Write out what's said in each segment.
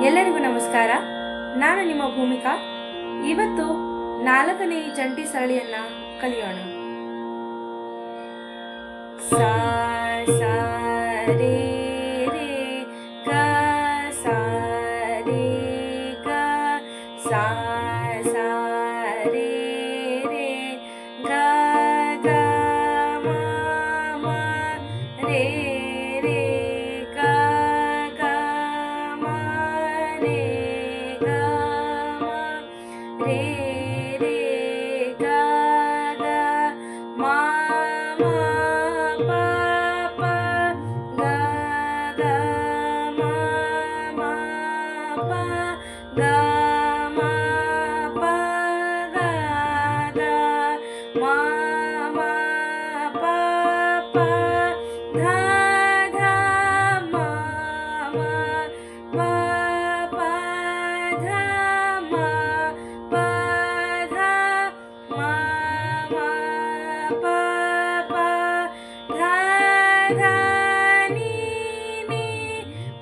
ಎಲ್ಲರಿಗೂ ನಮಸ್ಕಾರ. ನಾನು ನಿಮ್ಮ ಭೂಮಿಕಾ. ಇವತ್ತು 4ನೇ ಜಂಟಿ ಸರಳಿಯನ್ನ ಕಲಿಯೋಣ. ಸಾ ಸಾ ರೇ ರೇ ಗ ಸಾ ರೇ ಗ ಸಾ ಸಾ ರೇ ರೇ ಗ ಗ ಮ ಮ ರೇ ರೇ ಗ ಗ ಮ ರೇ ಗ ಮ ರೇ ರೇ ಗ ಗ ಮ ಮ ಪ ಪ ಗ ಗ ಮ ಮ ಪ ಗ ಮ ಪ ಗ ಗ ಮ ಮ ಪ ಪ ಧ ಧ ಮ ಮ ಪ ಪ ಧ ಮ ಪ ಧ ಮ ಮ ಪ ಪ ಧ ಧ ನೀ ನೀ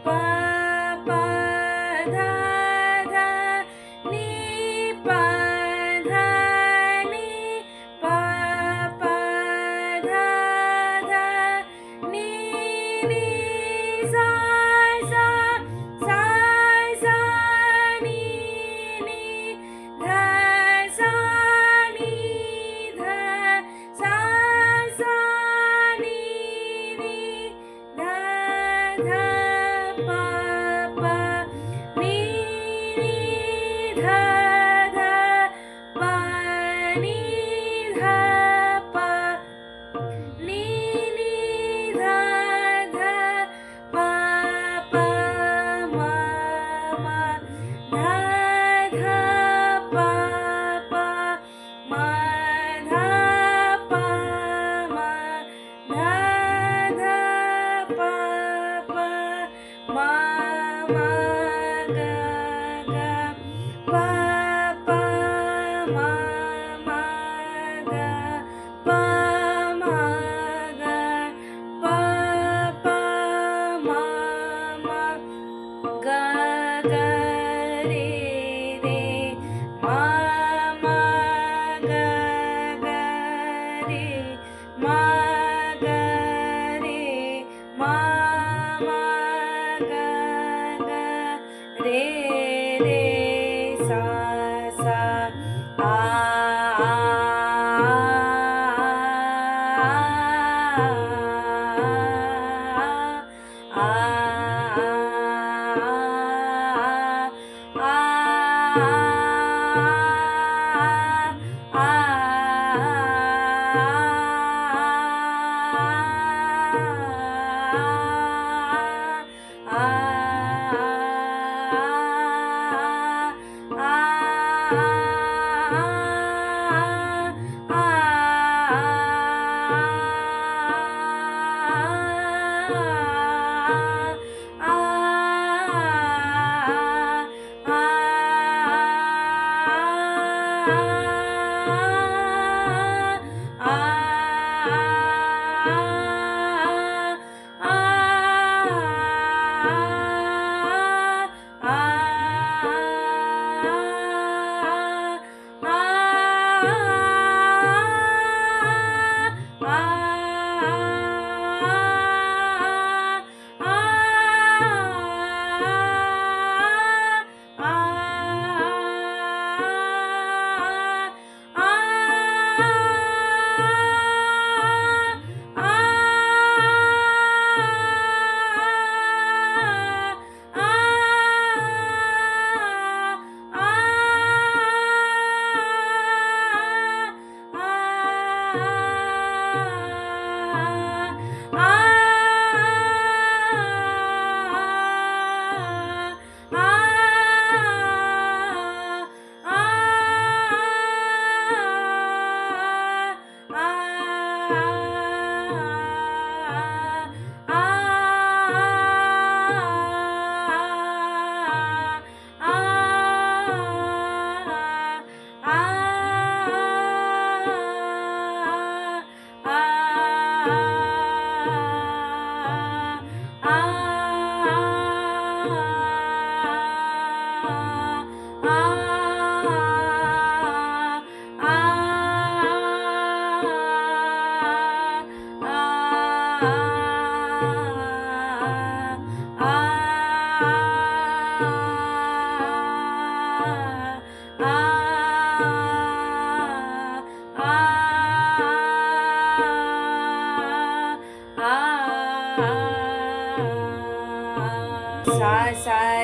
ಪ ಪ ಧ ಧ ನೀ ಪ ಧ ನೀ ಪ ಪ ಧ ಧ ನೀ ನೀ ಸಾ ಸಾ ಸಾ ಸಾ ನೀ ನೀ ಧ ಸಾ ನೀ ಧ ಸಾ ಸಾ ನೀ ನೀ ಧ ಧ ಪ ಪ ನೀ ನೀ ಧ ಧ ಪ ನೀ ಧ ಪ ನೀ ನೀ ಧ ಧ ಪ ಪ ಮ ಮ ಧ ಧ ಪ ಪ ಮ ಧ ಪ ಮ ಧ ಧ ಪ ಪ ಮ ಮ ಗ ಗ ಪ ಪ ಮ ಮ ಗ ಪ ಮ ಗ ಪ ಪ ಮ ಮ ಗ ಗ ರೇ ರೇ ಮ ಮ ಗ ಗ ರೇ ಮ ಗ ರೇ ಮ ಮ ಗ ಗ ರೇ ರೇ ಸಾ ಸಾ ಆ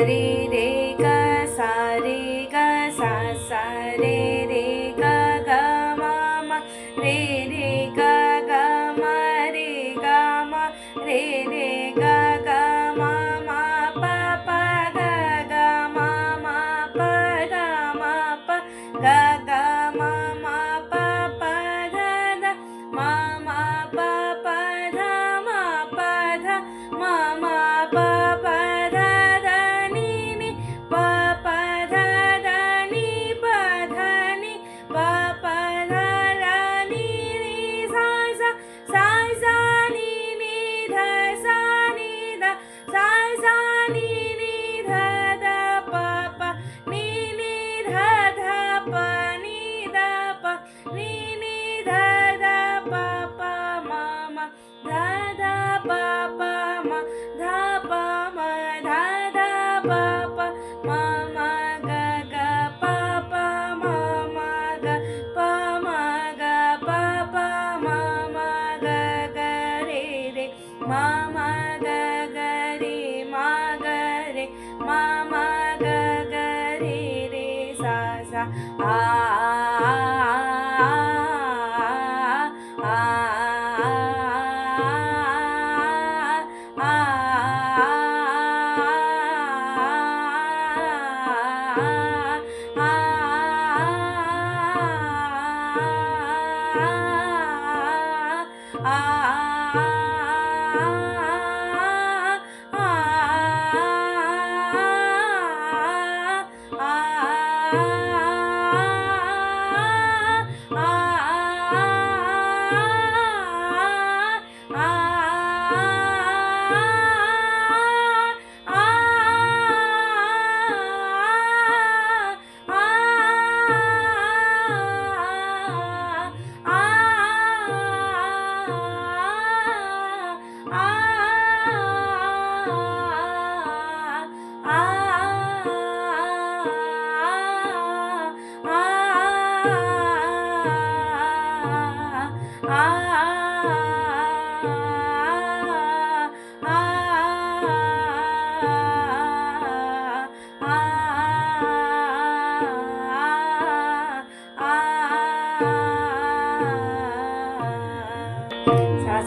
रे रे ग सा रे ग सा सा रे रे ग ग म म रे रे ग ग म रे ग म रे रे ग ग म म प प ग ग म म प ग म प ग ग म म प प ध ध म म प प ध म प ध म म प प ध ध नि नि प प ध ध नि प ध नि प प ध ध नि नि सा सा सा सा नि नि ध सा नि ध सा सा नि नि ध ध प प नि नि ध ध प नि ध प नि नि ध ध प प म म ध ध प प म ध प म ध ध प प म म ग ग प प म म ग प म ग प प म म ग ग रे रे म म ग ग रे म ग रे म म ग ग रे रे सा सा आ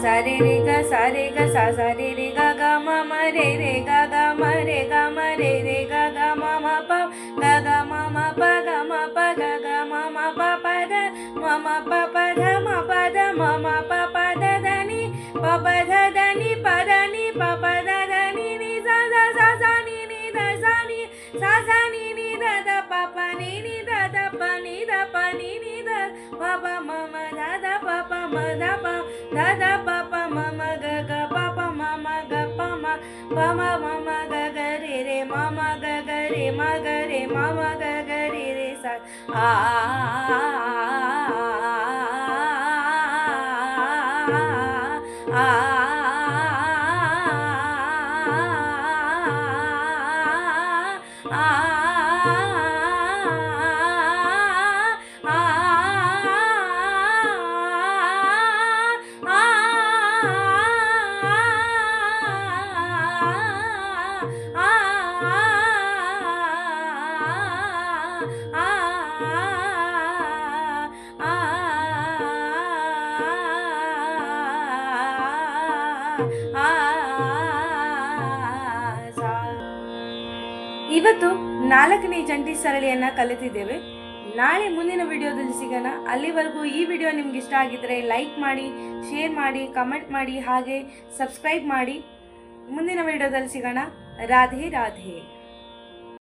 सा रे रे ग सा रे ग सा सा रे रे ग ग म म रे रे ग ग म रे ग म रे रे ग ग म म प ग ग म म प ग म प ग ग म म प प ध म म प प ध म प ध म म प प ध ध नि प प ध ध नि प ध नि प प ध ध नि नि सा सा सा सा नि नि ध सा नि सा सा नि नि ध ध प प नि नि ध ध प नि ध प नि नि ध प प म म ध ध प प म ध प ध ध प प म म ग ग प प म म ग प म प म म म ग ग रे रे म म ग ग रे म ग रे म म ग ग रे रे सा आ ಇವತ್ತು 4ನೇ ಜಂಟಿ ಸರಳಿಯನ್ನ ಕಲಿತಿದ್ದೇವೆ. ನಾಳೆ ಮುಂದಿನ ವಿಡಿಯೋದಲ್ಲಿ ಸಿಗೋಣ. ಅಲ್ಲಿವರೆಗೂ ಈ ವಿಡಿಯೋ ನಿಮ್ಗೆ ಇಷ್ಟ ಆಗಿದ್ರೆ ಲೈಕ್ ಮಾಡಿ, ಶೇರ್ ಮಾಡಿ, ಕಮೆಂಟ್ ಮಾಡಿ, ಹಾಗೆ ಸಬ್ಸ್ಕ್ರೈಬ್ ಮಾಡಿ. ಮುಂದಿನ ವಿಡಿಯೋದಲ್ಲಿ ಸಿಗೋಣ. ರಾಧೆ ರಾಧೆ.